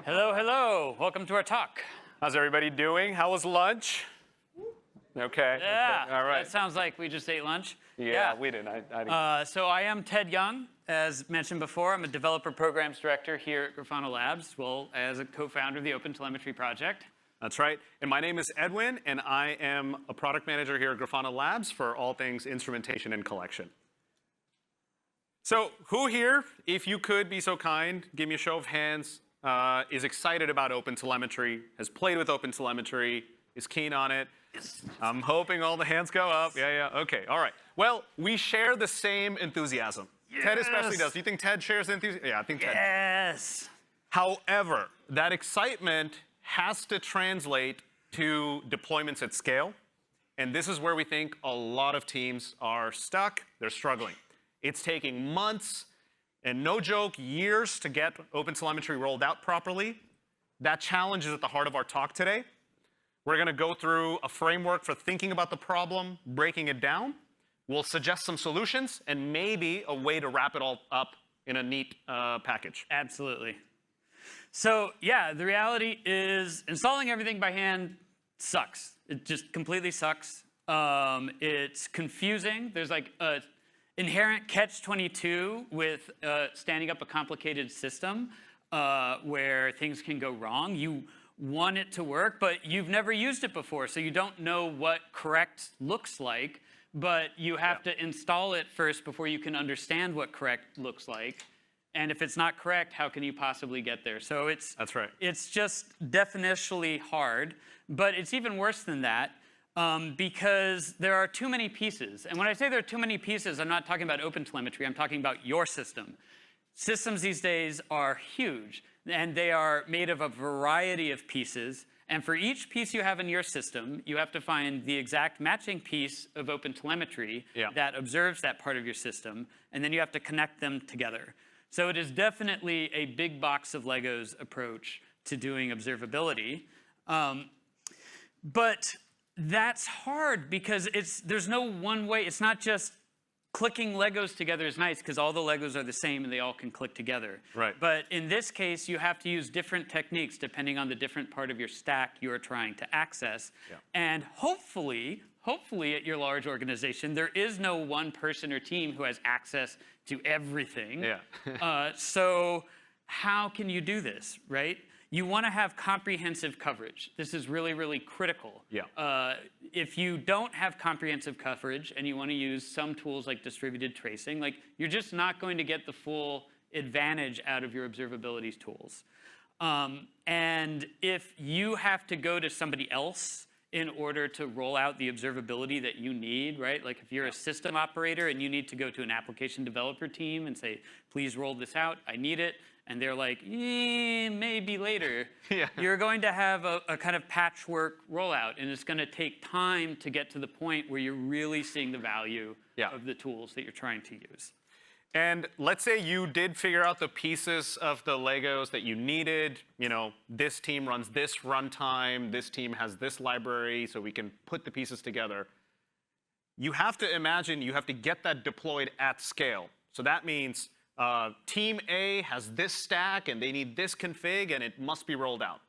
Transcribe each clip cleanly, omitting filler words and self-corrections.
Hello, hello. Welcome to our talk. How's everybody doing? How was lunch? Okay. Yeah. Okay. All right. That sounds like we just ate lunch. Yeah, we didn't. I didn't. So I am Ted Young. As mentioned before, I'm a developer programs director here at Grafana Labs, as well as a co-founder of the OpenTelemetry project. That's right. And my name is Edwin, and I am a product manager here at Grafana Labs for all things instrumentation and collection. So who here, if you could be so kind, give me a show of hands, is excited about OpenTelemetry, has played with OpenTelemetry, is keen on it? Yes. I'm hoping all the hands go up. Yeah. Okay. All right. Well, we share the same enthusiasm. Yes. Ted especially does. Do you think Ted shares the enthusiasm? Yeah, I think Ted. Yes. However, that excitement has to translate to deployments at scale. And this is where we think a lot of teams are stuck. They're struggling. It's taking months, and no joke, years to get OpenTelemetry rolled out properly. That challenge is at the heart of our talk today. We're going to go through a framework for thinking about the problem, breaking it down. We'll suggest some solutions, and maybe a way to wrap it all up in a neat package. Absolutely. So yeah, the reality is installing everything by hand sucks. It just completely sucks. It's confusing. There's like a inherent catch-22 with standing up a complicated system where things can go wrong. You want it to work, but you've never used it before, so you don't know what correct looks like, but you have to install it first before you can understand what correct looks like. And if it's not correct, how can you possibly get there? So That's right. It's just definitionally hard, but it's even worse than that because there are too many pieces. And when I say there are too many pieces, I'm not talking about OpenTelemetry, I'm talking about your system. Systems these days are huge, and they are made of a variety of pieces. And for each piece you have in your system, you have to find the exact matching piece of OpenTelemetry that observes that part of your system, and then you have to connect them together. So it is definitely a big box of Legos approach to doing observability. But that's hard because there's no one way. It's not just clicking Legos together is nice because all the Legos are the same and they all can click together. Right. But in this case, you have to use different techniques depending on the different part of your stack you are trying to access. Yeah. And hopefully at your large organization, there is no one person or team who has access to everything. Yeah. So how can you do this, right? You want to have comprehensive coverage. This is really, really critical. Yeah. If you don't have comprehensive coverage and you want to use some tools like distributed tracing, you're just not going to get the full advantage out of your observability tools. And if you have to go to somebody else in order to roll out the observability that you need, right? Like if you're a system operator and you need to go to an application developer team and say, please roll this out, I need it. And they're like, maybe later. Yeah. You're going to have a kind of patchwork rollout, and it's going to take time to get to the point where you're really seeing the value of the tools that you're trying to use. And let's say you did figure out the pieces of the Legos that you needed. You know, this team runs this runtime, this team has this library, so we can put the pieces together. You have to imagine you have to get that deployed at scale. So that means team A has this stack, and they need this config, and it must be rolled out.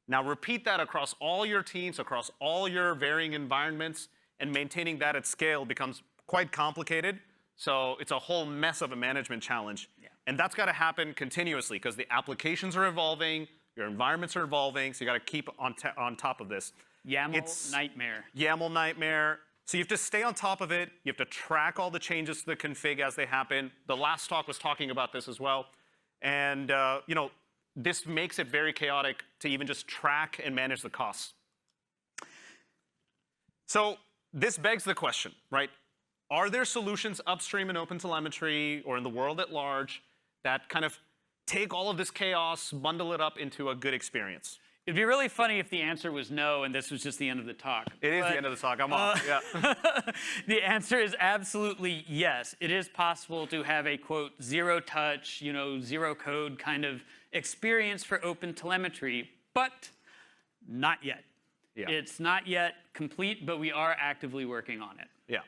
Now repeat that across all your teams, across all your varying environments, and maintaining that at scale becomes quite complicated. So it's a whole mess of a management challenge. Yeah. And that's got to happen continuously because the applications are evolving, your environments are evolving, so you got to keep on top of this. YAML nightmare. YAML nightmare. So you have to stay on top of it. You have to track all the changes to the config as they happen. The last talk was talking about this as well. And this makes it very chaotic to even just track and manage the costs. So this begs the question, right? Are there solutions upstream in OpenTelemetry or in the world at large that kind of take all of this chaos, bundle it up into a good experience? It'd be really funny if the answer was no and this was just the end of the talk. It is the end of the talk. I'm off. Yeah. The answer is absolutely yes. It is possible to have a, quote, zero-touch, zero-code kind of experience for OpenTelemetry, but not yet. Yeah. It's not yet complete, but we are actively working on it. Yeah.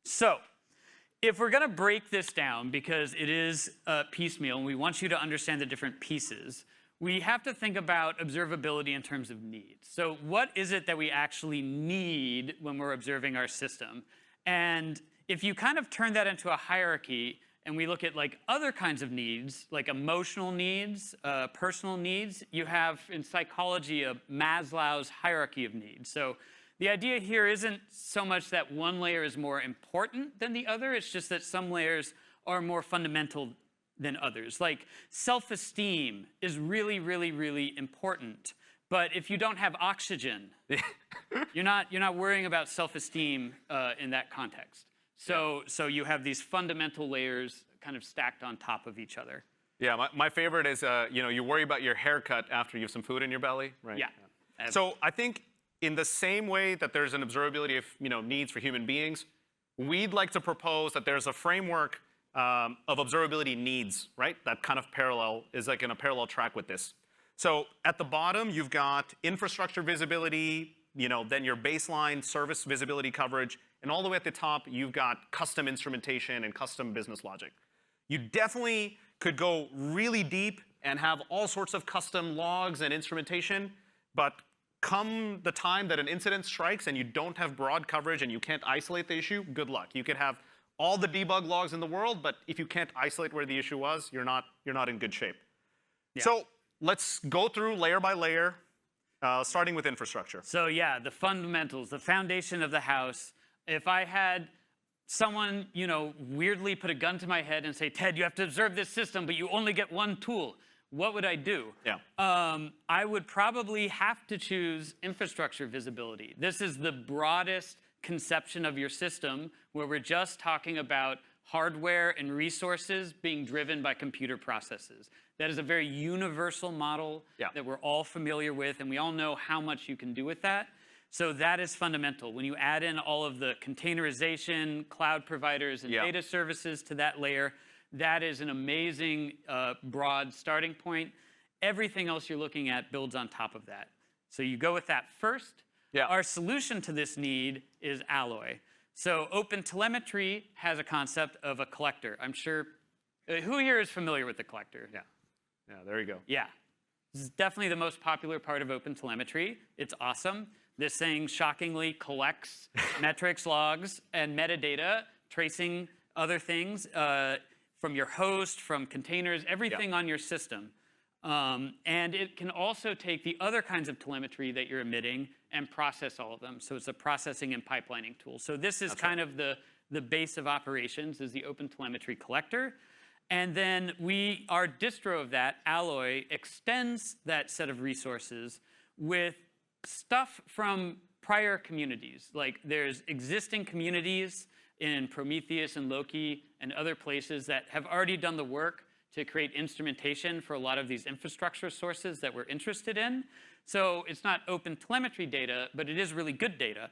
So if we're going to break this down, because it is piecemeal, and we want you to understand the different pieces, we have to think about observability in terms of needs. So what is it that we actually need when we're observing our system? And if you kind of turn that into a hierarchy, and we look at like other kinds of needs, like emotional needs, personal needs, you have in psychology a Maslow's hierarchy of needs. So the idea here isn't so much that one layer is more important than the other, it's just that some layers are more fundamental than others. Like self-esteem is really, really, really important. But if you don't have oxygen, you're not worrying about self-esteem in that context. So you have these fundamental layers kind of stacked on top of each other. Yeah, my favorite is, you worry about your haircut after you have some food in your belly, right? Yeah. So I think in the same way that there's an observability of needs for human beings, we'd like to propose that there's a framework of observability needs, right? That kind of is like in a parallel track with this. So at the bottom, you've got infrastructure visibility, then your baseline service visibility coverage, and all the way at the top, you've got custom instrumentation and custom business logic. You definitely could go really deep and have all sorts of custom logs and instrumentation, but come the time that an incident strikes and you don't have broad coverage and you can't isolate the issue, good luck. You could have all the debug logs in the world, but if you can't isolate where the issue was, you're not in good shape. Yeah. So let's go through layer by layer, starting with infrastructure. So yeah, the fundamentals, the foundation of the house. If I had someone, weirdly put a gun to my head and say, Ted, you have to observe this system, but you only get one tool, what would I do? Yeah. I would probably have to choose infrastructure visibility. This is the broadest conception of your system where we're just talking about hardware and resources being driven by computer processes. That is a very universal model that we're all familiar with, and we all know how much you can do with that. So that is fundamental. When you add in all of the containerization, cloud providers, and data services to that layer, that is an amazing broad starting point. Everything else you're looking at builds on top of that. So you go with that first. Yeah. Our solution to this need is Alloy. So OpenTelemetry has a concept of a collector. I'm sure, who here is familiar with the collector? Yeah, there you go. Yeah, this is definitely the most popular part of OpenTelemetry. It's awesome. This thing shockingly collects metrics, logs, and metadata, tracing other things from your host, from containers, everything on your system. And it can also take the other kinds of telemetry that you're emitting and process all of them. So it's a processing and pipelining tool. So this is kind of the base of operations is the OpenTelemetry collector. And then our distro of that, Alloy, extends that set of resources with stuff from prior communities. Like there's existing communities in Prometheus and Loki and other places that have already done the work to create instrumentation for a lot of these infrastructure sources that we're interested in. So it's not OpenTelemetry data, but it is really good data.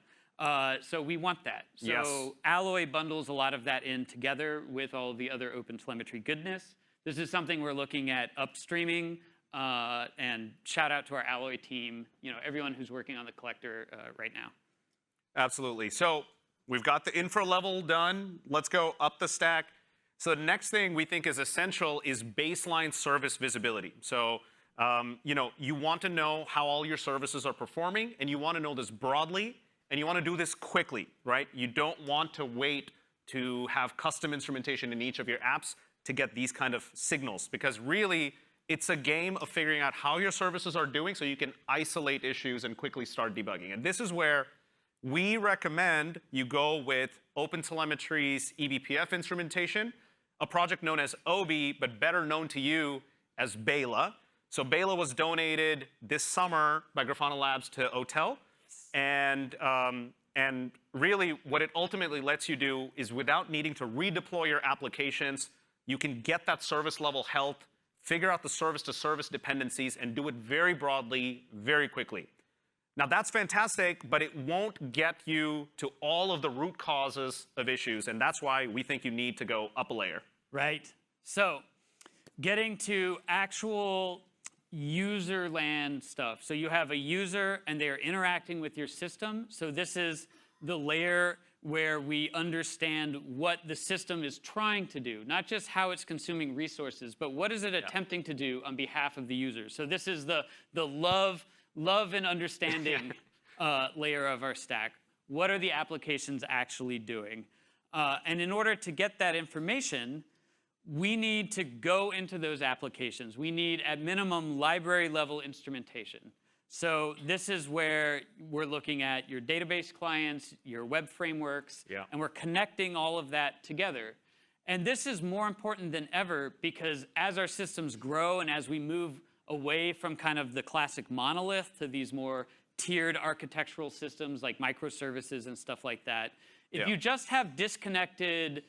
So we want that. So Alloy bundles a lot of that in together with all the other OpenTelemetry goodness. This is something we're looking at upstreaming, and shout out to our Alloy team, everyone who's working on the collector right now. Absolutely. So we've got the infra level done. Let's go up the stack. So the next thing we think is essential is baseline service visibility. So you want to know how all your services are performing, and you want to know this broadly, and you want to do this quickly, right? You don't want to wait to have custom instrumentation in each of your apps to get these kind of signals, because really, it's a game of figuring out how your services are doing so you can isolate issues and quickly start debugging. And this is where we recommend you go with OpenTelemetry's eBPF instrumentation, a project known as OB, but better known to you as Beyla. So Beyla was donated this summer by Grafana Labs to OTel. And really, what it ultimately lets you do is without needing to redeploy your applications, you can get that service level health, figure out the service-to-service dependencies, and do it very broadly, very quickly. Now, that's fantastic, but it won't get you to all of the root causes of issues, and that's why we think you need to go up a layer. Right. So getting to actual user land stuff. So you have a user, and they are interacting with your system. So this is the layer where we understand what the system is trying to do, not just how it's consuming resources, but what is it attempting to do on behalf of the user. So this is the love and understanding layer of our stack. What are the applications actually doing? And in order to get that information, we need to go into those applications. We need, at minimum, library-level instrumentation. So this is where we're looking at your database clients, your web frameworks, and we're connecting all of that together. And this is more important than ever because as our systems grow and as we move away from kind of the classic monolith to these more tiered architectural systems like microservices and stuff like that, if you just have disconnected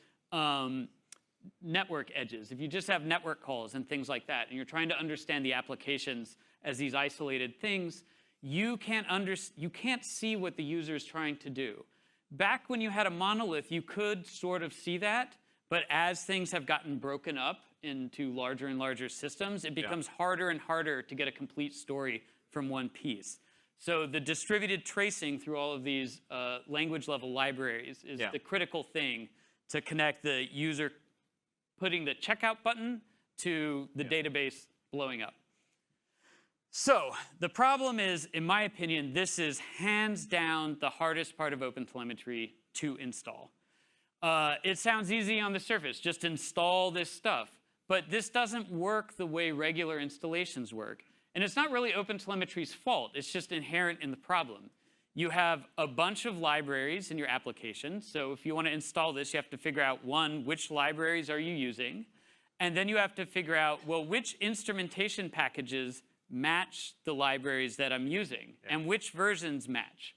network edges, if you just have network calls and things like that, and you're trying to understand the applications as these isolated things, you can't see what the user is trying to do. Back when you had a monolith, you could sort of see that, but as things have gotten broken up into larger and larger systems, it becomes harder and harder to get a complete story from one piece. So the distributed tracing through all of these language-level libraries is the critical thing to connect the user putting the checkout button to the database blowing up. So the problem is, in my opinion, this is hands down the hardest part of OpenTelemetry to install. It sounds easy on the surface, just install this stuff. But this doesn't work the way regular installations work. And it's not really OpenTelemetry's fault. It's just inherent in the problem. You have a bunch of libraries in your application. So if you want to install this, you have to figure out, one, which libraries are you using? And then you have to figure out, well, which instrumentation packages match the libraries that I'm using, and which versions match.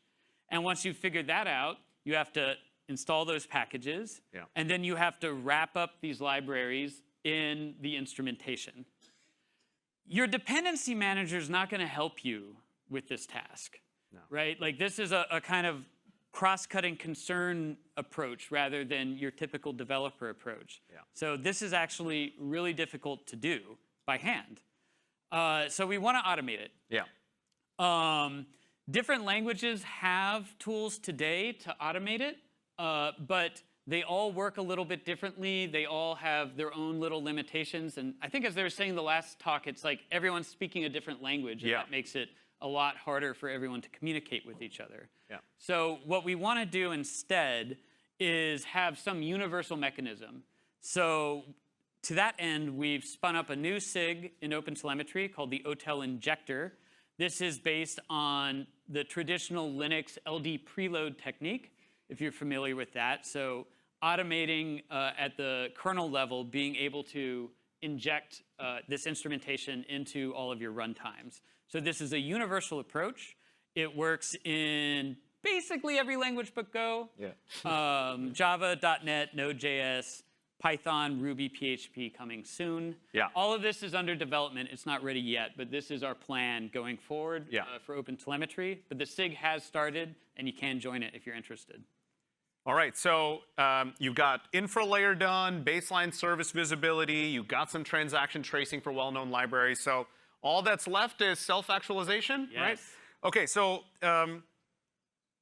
And once you've figured that out, you have to install those packages, and then you have to wrap up these libraries in the instrumentation. Your dependency manager is not going to help you with this task, right? Like this is a kind of cross-cutting concern approach rather than your typical developer approach. So this is actually really difficult to do by hand. So we want to automate it. Different languages have tools today to automate it, but they all work a little bit differently. They all have their own little limitations. And I think as they were saying in the last talk, it's like everyone's speaking a different language, and that makes it a lot harder for everyone to communicate with each other. So what we want to do instead is have some universal mechanism. So to that end, we've spun up a new SIG in OpenTelemetry called the OTel Injector. This is based on the traditional Linux LD preload technique, if you're familiar with that. So automating at the kernel level, being able to inject this instrumentation into all of your runtimes. So this is a universal approach. It works in basically every language but Go. Java, .NET, Node.js, Python, Ruby, PHP coming soon. All of this is under development. It's not ready yet, but this is our plan going forward for OpenTelemetry. But the SIG has started, and you can join it if you're interested. All right, so you've got infra layer done, baseline service visibility, you've got some transaction tracing for well-known libraries. So all that's left is self-actualization, right? Okay, so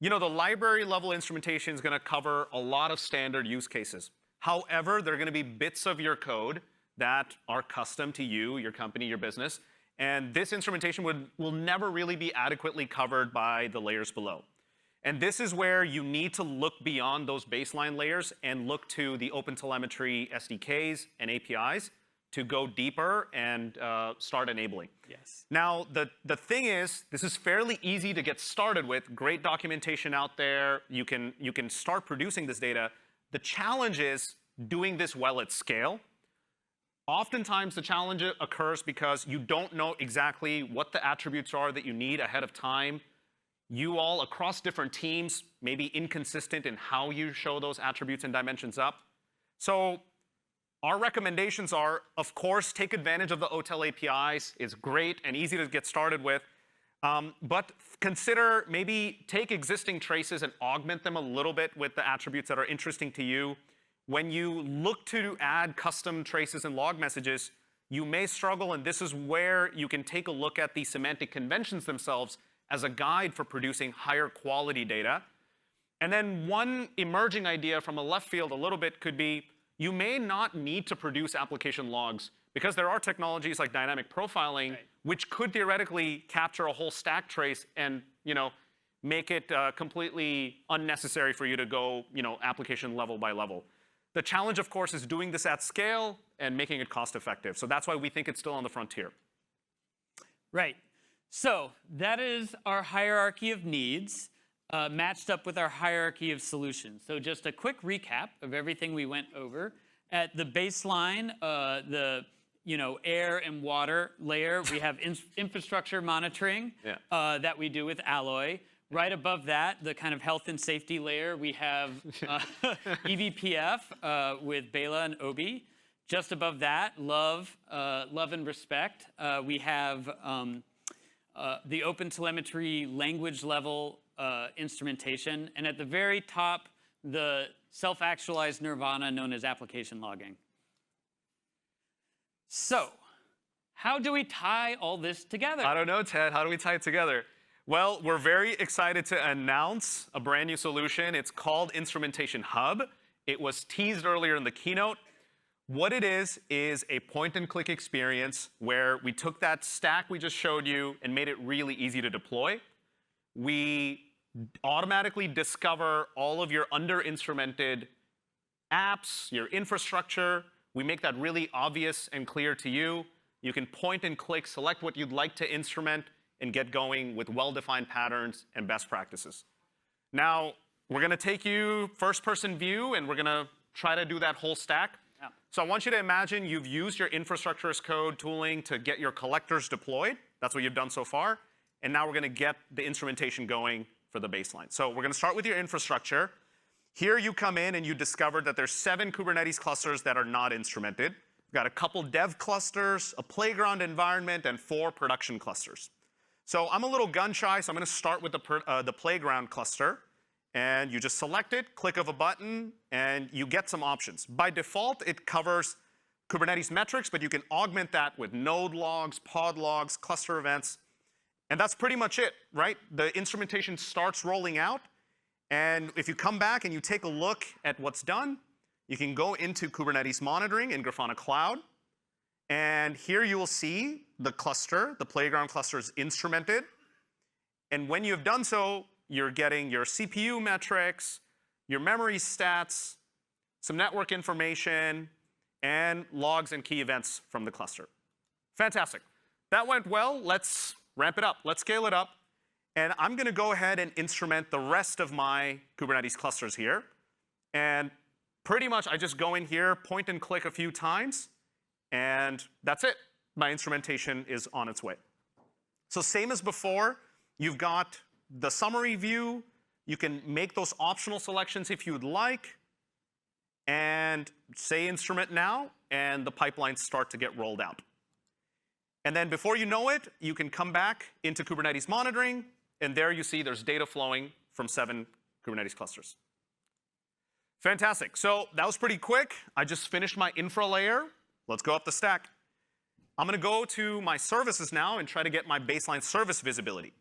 you know, the library level instrumentation is going to cover a lot of standard use cases. However, there are going to be bits of your code that are custom to you, your company, your business. And this instrumentation will never really be adequately covered by the layers below. And this is where you need to look beyond those baseline layers and look to the OpenTelemetry SDKs and APIs to go deeper and start enabling. Now, the thing is, this is fairly easy to get started with. Great documentation out there. You can start producing this data. The challenge is doing this well at scale. Oftentimes, the challenge occurs because you don't know exactly what the attributes are that you need ahead of time. You all, across different teams, may be inconsistent in how you show those attributes and dimensions up. So our recommendations are, of course, take advantage of the OTel APIs. It's great and easy to get started with. But consider maybe take existing traces and augment them a little bit with the attributes that are interesting to you. When you look to add custom traces and log messages, you may struggle, and this is where you can take a look at the semantic conventions themselves as a guide for producing higher quality data. And then one emerging idea from a left field a little bit could be, you may not need to produce application logs because there are technologies like dynamic profiling, which could theoretically capture a whole stack trace and make it completely unnecessary for you to go application level by level. The challenge, of course, is doing this at scale and making it cost effective. So that's why we think it's still on the frontier. Right. So that is our hierarchy of needs matched up with our hierarchy of solutions. So just a quick recap of everything we went over. At the baseline, the air and water layer, we have infrastructure monitoring that we do with Alloy. Right above that, the kind of health and safety layer, we have eBPF with Beyla and Obi. Just above that, love and respect, we have the OpenTelemetry language level instrumentation. And at the very top, the self-actualized nirvana known as application logging. So how do we tie all this together? I don't know, Ted. How do we tie it together? Well, we're very excited to announce a brand new solution. It's called Instrumentation Hub. It was teased earlier in the keynote. What it is a point-and-click experience where we took that stack we just showed you and made it really easy to deploy. We automatically discover all of your under-instrumented apps, your infrastructure. We make that really obvious and clear to you. You can point and click, select what you'd like to instrument, and get going with well-defined patterns and best practices. Now, we're going to take you first-person view, and we're going to try to do that whole stack. Yeah. So I want you to imagine you've used your infrastructure as code tooling to get your collectors deployed. That's what you've done so far. And now we're going to get the instrumentation going for the baseline. So we're going to start with your infrastructure. Here you come in, and you discover that there's 7 Kubernetes clusters that are not instrumented. We've got a couple dev clusters, a playground environment, and 4 production clusters. So I'm a little gun shy, so I'm going to start with the playground cluster. And you just select it, click of a button, and you get some options. By default, it covers Kubernetes metrics, but you can augment that with node logs, pod logs, cluster events. And that's pretty much it, right? The instrumentation starts rolling out. And if you come back and you take a look at what's done, you can go into Kubernetes monitoring in Grafana Cloud. And here you will see the cluster, the playground cluster is instrumented. And when you've done so, you're getting your CPU metrics, your memory stats, some network information, and logs and key events from the cluster. Fantastic. That went well. Let's ramp it up. Let's scale it up. And I'm going to go ahead and instrument the rest of my Kubernetes clusters here. And pretty much, I just go in here, point and click a few times, and that's it. My instrumentation is on its way. So same as before, you've got the summary view. You can make those optional selections if you'd like, and say instrument now, and the pipelines start to get rolled out. And then before you know it, you can come back into Kubernetes monitoring, and there you see there's data flowing from 7 Kubernetes clusters. Fantastic. So that was pretty quick. I just finished my infra layer. Let's go up the stack. I'm going to go to my services now and try to get my baseline service visibility.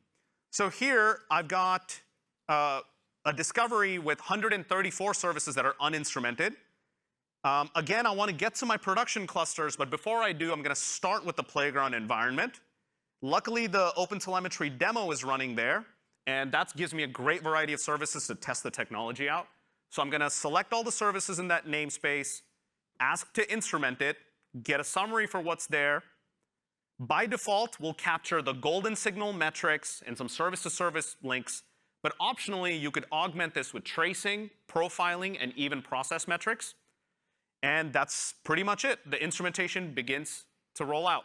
So here, I've got a discovery with 134 services that are uninstrumented. Again, I want to get to my production clusters, but before I do, I'm going to start with the playground environment. Luckily, the OpenTelemetry demo is running there, and that gives me a great variety of services to test the technology out. So I'm going to select all the services in that namespace, ask to instrument it, get a summary for what's there. By default, we'll capture the golden signal metrics and some service-to-service links. But optionally, you could augment this with tracing, profiling, and even process metrics. And that's pretty much it. The instrumentation begins to roll out.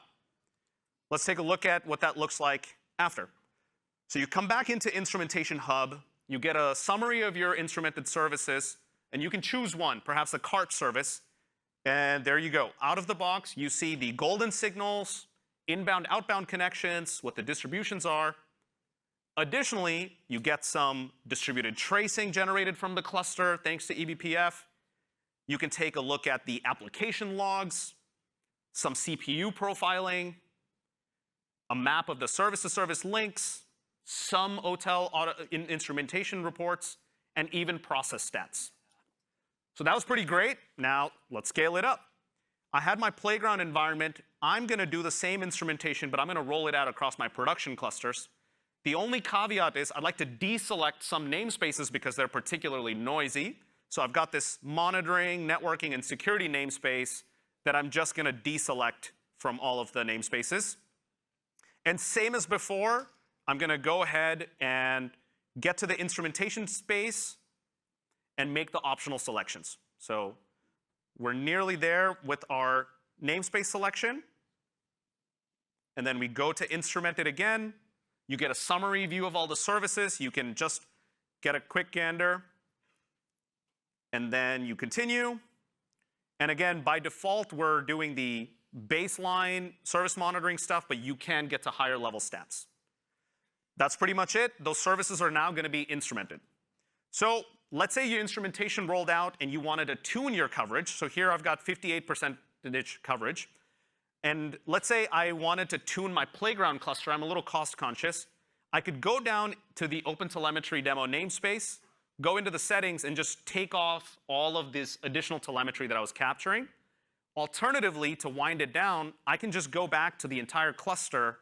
Let's take a look at what that looks like after. So you come back into Instrumentation Hub. You get a summary of your instrumented services. And you can choose one, perhaps a cart service. And there you go. Out of the box, you see the golden signals, inbound, outbound connections, what the distributions are. Additionally, you get some distributed tracing generated from the cluster thanks to eBPF. You can take a look at the application logs, some CPU profiling, a map of the service-to-service links, some OTel instrumentation reports, and even process stats. So that was pretty great. Now let's scale it up. I had my playground environment. I'm going to do the same instrumentation, but I'm going to roll it out across my production clusters. The only caveat is I'd like to deselect some namespaces because they're particularly noisy. So I've got this monitoring, networking, and security namespace that I'm just going to deselect from all of the namespaces. And same as before, I'm going to go ahead and get to the instrumentation space and make the optional selections. So we're nearly there with our namespace selection. And then we go to instrument it again. You get a summary view of all the services. You can just get a quick gander. And then you continue. And again, by default, we're doing the baseline service monitoring stuff, but you can get to higher level stats. That's pretty much it. Those services are now going to be instrumented. So let's say your instrumentation rolled out and you wanted to tune your coverage. So here I've got 58% coverage. And let's say I wanted to tune my playground cluster. I'm a little cost conscious. I could go down to the OpenTelemetry demo namespace, go into the settings, and just take off all of this additional telemetry that I was capturing. Alternatively, to wind it down, I can just go back to the entire cluster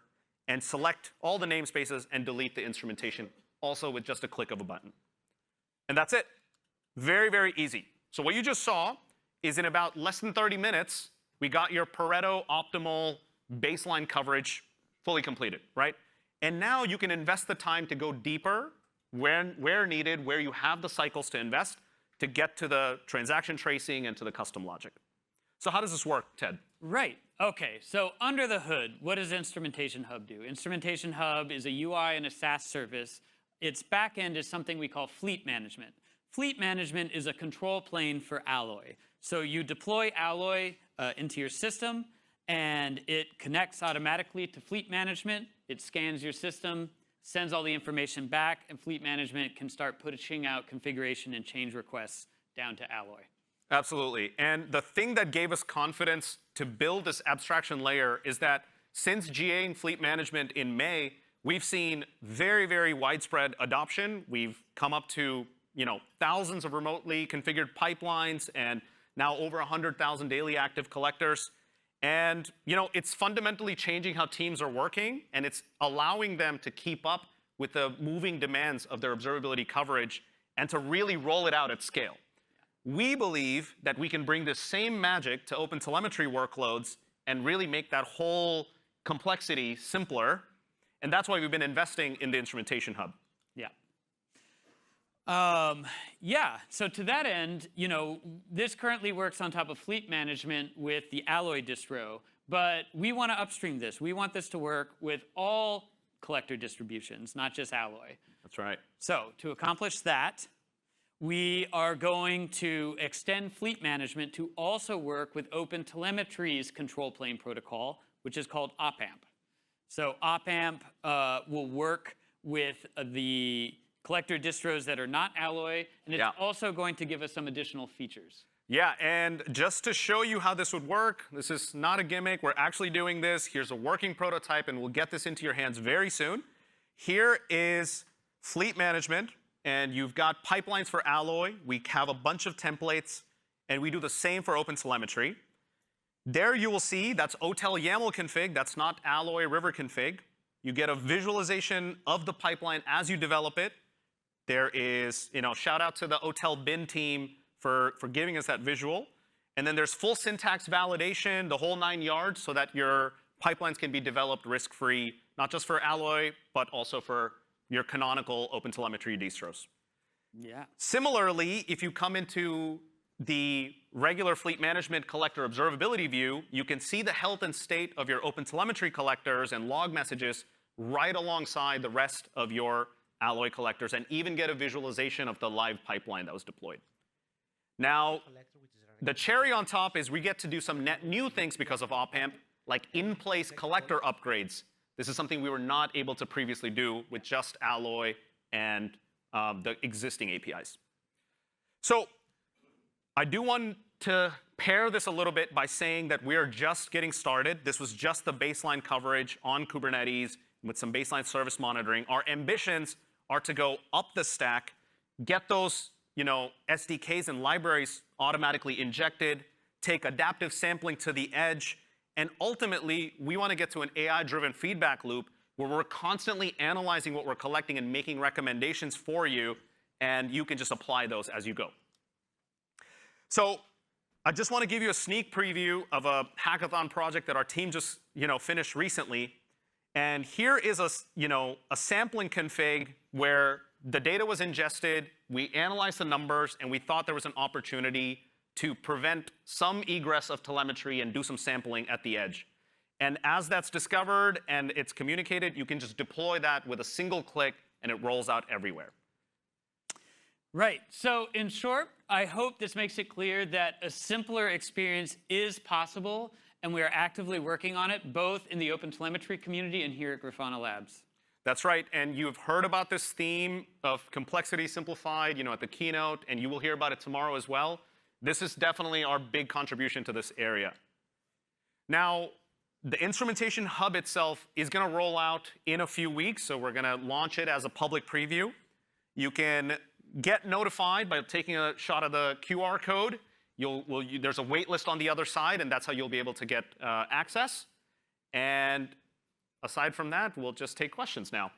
and select all the namespaces and delete the instrumentation, also with just a click of a button. And that's it. Very, very easy. So what you just saw is in about less than 30 minutes, we got your Pareto optimal baseline coverage fully completed, right? And now you can invest the time to go deeper where needed, where you have the cycles to invest to get to the transaction tracing and to the custom logic. So how does this work, Ted? Right. OK, so under the hood, what does Instrumentation Hub do? Instrumentation Hub is a UI and a SaaS service. Its backend is something we call fleet management. Fleet management is a control plane for Alloy. So you deploy Alloy into your system, and it connects automatically to fleet management. It scans your system, sends all the information back, and fleet management can start pushing out configuration and change requests down to Alloy. Absolutely. And the thing that gave us confidence to build this abstraction layer is that since GA and fleet management in May, we've seen very, very widespread adoption. We've come up to thousands of remotely configured pipelines and now over 100,000 daily active collectors. And it's fundamentally changing how teams are working, and it's allowing them to keep up with the moving demands of their observability coverage and to really roll it out at scale. We believe that we can bring this same magic to OpenTelemetry workloads and really make that whole complexity simpler. And that's why we've been investing in the Instrumentation Hub. Yeah. So to that end, this currently works on top of fleet management with the Alloy distro. But we want to upstream this. We want this to work with all collector distributions, not just Alloy. That's right. So to accomplish that, we are going to extend fleet management to also work with OpenTelemetry's control plane protocol, which is called OpAMP. So OpAMP will work with the collector distros that are not Alloy, and it's also going to give us some additional features. Yeah, and just to show you how this would work, this is not a gimmick. We're actually doing this. Here's a working prototype, and we'll get this into your hands very soon. Here is fleet management. And you've got pipelines for Alloy. We have a bunch of templates, and we do the same for OpenTelemetry. There you will see that's OTel YAML config. That's not Alloy River config. You get a visualization of the pipeline as you develop it. There is, shout out to the OTel bin team for giving us that visual. And then there's full syntax validation, the whole 9 yards, so that your pipelines can be developed risk-free, not just for Alloy, but also for your canonical OpenTelemetry distros. Yeah. Similarly, if you come into the regular fleet management collector observability view, you can see the health and state of your OpenTelemetry collectors and log messages right alongside the rest of your Alloy collectors, and even get a visualization of the live pipeline that was deployed. Now, the cherry on top is we get to do some net new things because of OpAMP, like in-place collector upgrades. This is something we were not able to previously do with just Alloy and the existing APIs. So I do want to pair this a little bit by saying that we are just getting started. This was just the baseline coverage on Kubernetes with some baseline service monitoring. Our ambitions are to go up the stack get those SDKs and libraries automatically injected, take adaptive sampling to the edge, and ultimately, we want to get to an AI-driven feedback loop where we're constantly analyzing what we're collecting and making recommendations for you, and you can just apply those as you go. So I just want to give you a sneak preview of a hackathon project that our team just finished recently. And here is a sampling config where the data was ingested, we analyzed the numbers, and we thought there was an opportunity to prevent some egress of telemetry and do some sampling at the edge. And as that's discovered and it's communicated, you can just deploy that with a single click, and it rolls out everywhere. Right. So in short, I hope this makes it clear that a simpler experience is possible, and we are actively working on it, both in the OpenTelemetry community and here at Grafana Labs. That's right, and you've heard about this theme of complexity simplified, at the keynote, and you will hear about it tomorrow as well. This is definitely our big contribution to this area. Now, the Instrumentation Hub itself is going to roll out in a few weeks, so we're going to launch it as a public preview. You can get notified by taking a shot of the QR code. There's a wait list on the other side, and that's how you'll be able to get access. And aside from that, we'll just take questions now.